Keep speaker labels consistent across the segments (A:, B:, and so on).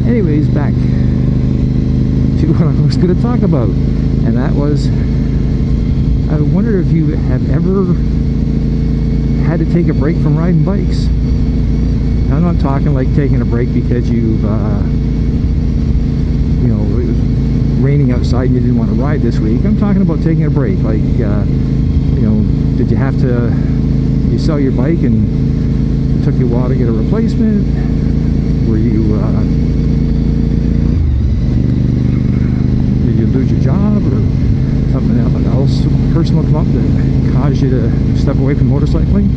A: Anyways, back to what I was going to talk about, and that was, I wonder if you have ever had to take a break from riding bikes. Now, I'm not talking like taking a break because you've, you know, it was raining outside and you didn't want to ride this week. I'm talking about taking a break, like, you know, did you have to, you sell your bike and it took you a while to get a replacement? Were you, did you lose your job or something else personal come up that caused you to step away from motorcycling?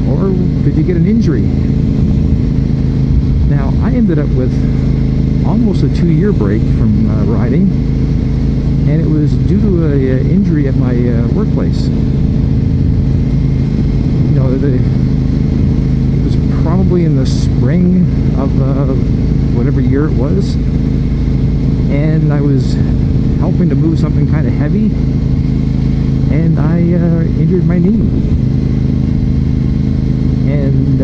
A: Or did you get an injury? Now, I ended up with almost a 2-year break from riding, and it was due to an injury at my workplace. You know, it was probably in the spring of whatever year it was, and I was helping to move something kind of heavy, and I injured my knee. And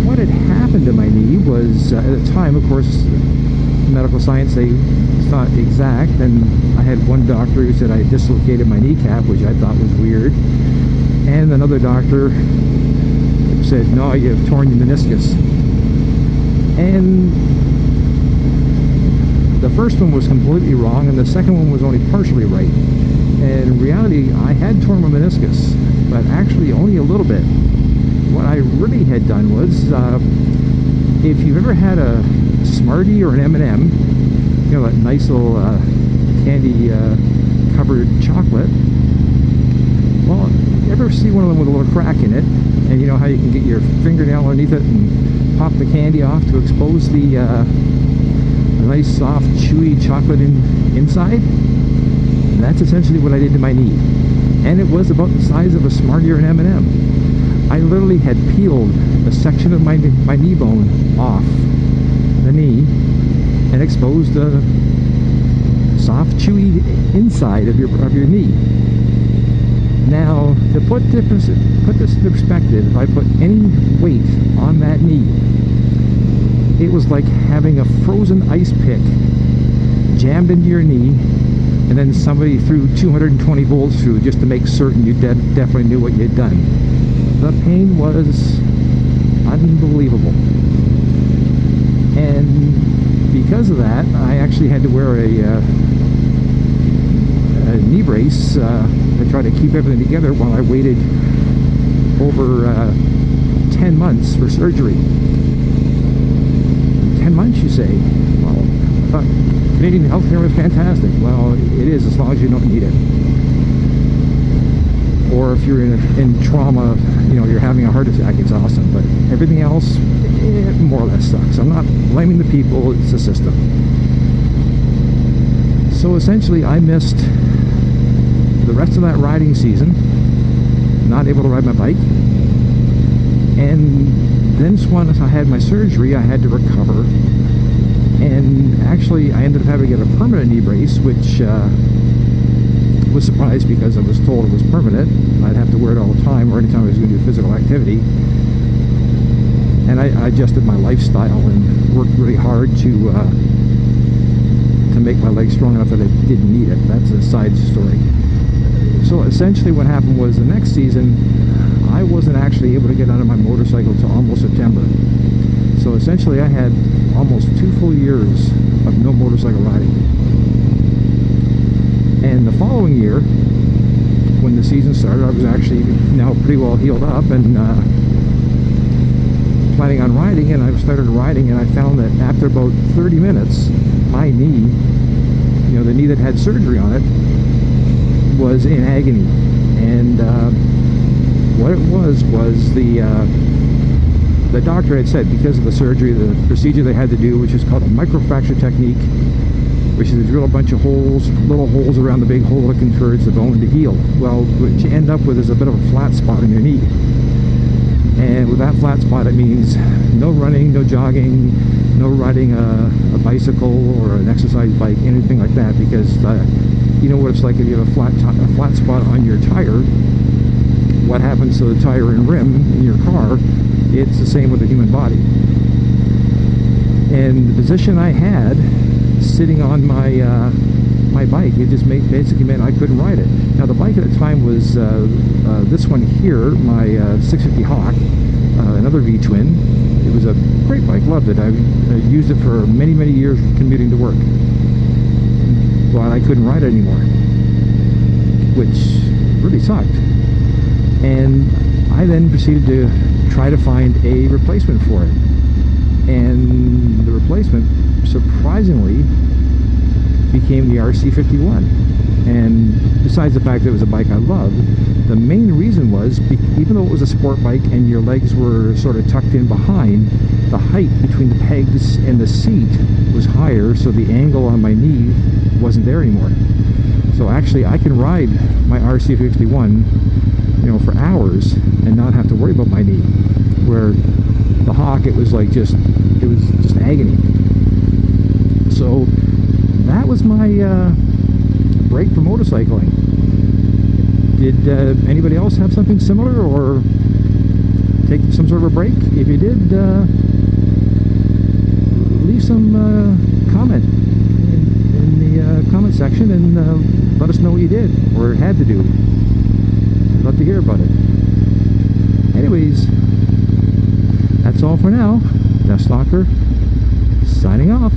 A: what had happened to my knee was, at the time, of course, medical science, they thought exact, and I had one doctor who said I dislocated my kneecap, which I thought was weird, and another doctor said, no, you've torn your meniscus. And the first one was completely wrong, and the second one was only partially right. And in reality, I had torn my meniscus, but actually only a little bit. What I really had done was, if you've ever had a Smartie or an M&M, you know, that nice little candy covered chocolate, well, you ever see one of them with a little crack in it, and you know how you can get your fingernail underneath it and pop the candy off to expose the nice soft chewy chocolate inside? And that's essentially what I did to my knee, and it was about the size of a Smartie or an M&M. I literally had peeled a section of my knee bone off the knee and exposed the soft, chewy inside of your knee. Now, to put this into perspective, if I put any weight on that knee, it was like having a frozen ice pick jammed into your knee, and then somebody threw 220 volts through just to make certain you definitely knew what you had done. The pain was unbelievable, and because of that, I actually had to wear a knee brace to try to keep everything together while I waited over 10 months for surgery. 10 months, you say? Well, I thought Canadian healthcare was fantastic. Well, it is, as long as you don't need it. Or if you're in trauma, you know, you're having a heart attack, it's awesome. But everything else, it more or less sucks. I'm not blaming the people, it's the system. So essentially, I missed the rest of that riding season, not able to ride my bike. And then once I had my surgery, I had to recover. And actually, I ended up having to get a permanent knee brace, which was surprised because I was told it was permanent. I'd have to wear it all the time or anytime I was going to do physical activity. And I adjusted my lifestyle and worked really hard to make my legs strong enough that I didn't need it. That's a side story. So essentially what happened was the next season I wasn't actually able to get out of my motorcycle until almost September. So essentially I had almost 2 full years of no motorcycle riding. And the following year, when the season started, I was actually now pretty well healed up and planning on riding, and I started riding, and I found that after about 30 minutes, my knee, you know, the knee that had surgery on it, was in agony. And what it was the doctor had said, because of the surgery, the procedure they had to do, which is called a microfracture technique, which is to drill a bunch of holes, little holes around the big hole that encourage the bone to heal. Well, what you end up with is a bit of a flat spot in your knee. And with that flat spot, it means no running, no jogging, no riding a bicycle or an exercise bike, anything like that, because you know what it's like if you have a flat spot on your tire. What happens to the tire and rim in your car? It's the same with the human body. And the position I had sitting on my my bike, it just basically meant I couldn't ride it. Now the bike at the time was this one here, my 650 Hawk, another V-twin. It was a great bike, loved it. I used it for many, many years commuting to work. But I couldn't ride it anymore, which really sucked. And I then proceeded to try to find a replacement for it. And the replacement, surprisingly, became the RC51. And besides the fact that it was a bike I loved, the main reason was, even though it was a sport bike and your legs were sort of tucked in behind, the height between the pegs and the seat was higher, so the angle on my knee wasn't there anymore. So actually I can ride my RC51, you know, for hours and not have to worry about my knee. Where the Hawk, it was just agony. So that was my break for motorcycling. Did anybody else have something similar or take some sort of a break? If you did, leave some comment in the comment section and let us know what you did or had to do. I'd love to hear about it. Anyways, that's all for now. DeathsStalker signing off.